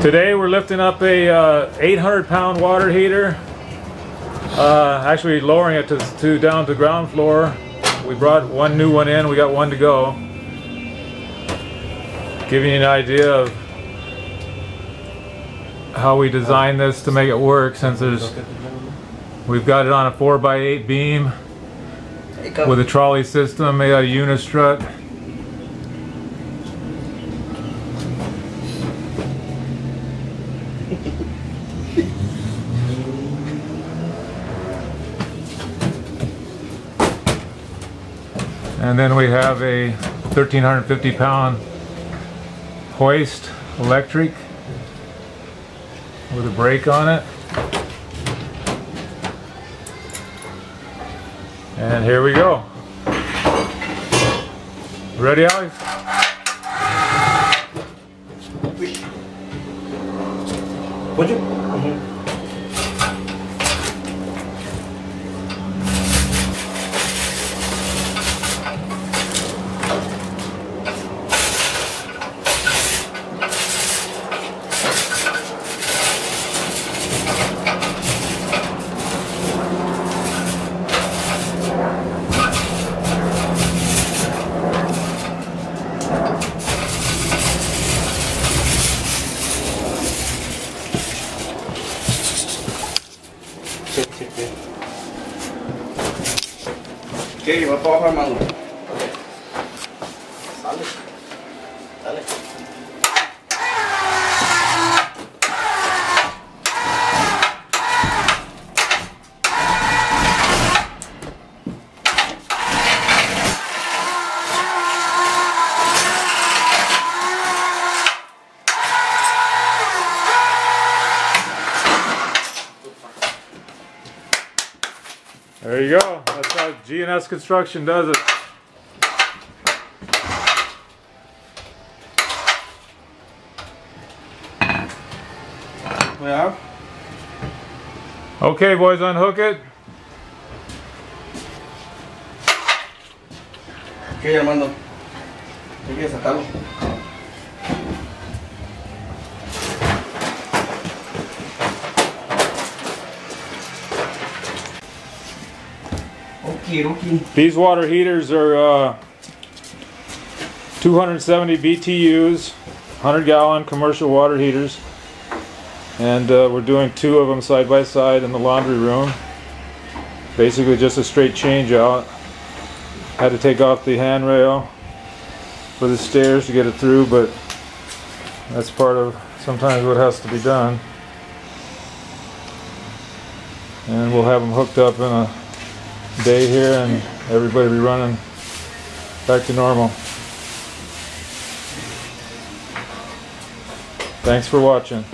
Today we're lifting up a 800-pound water heater, actually lowering it to down to ground floor. We brought one new one in, we got one to go. Giving you an idea of how we designed this to make it work, since we've got it on a 4x8 beam with a trolley system made out of unistrut. And then we have a 1,350-pound hoist, electric, with a brake on it. And here we go. Ready, Alex? Would you? Ok, va para abajo, hermano. Sale. Dale. There you go. That's how G&S Construction does it. Yeah. Okay, boys, unhook it. Ok, hermano. Hay que sacarlo. These water heaters are 270 BTUs, 100-gallon commercial water heaters, and we're doing 2 of them side by side in the laundry room. Basically just a straight change out. Had to take off the handrail for the stairs to get it through, but that's part of sometimes what has to be done. And we'll have them hooked up in a day here, and everybody be running back to normal. Thanks for watching.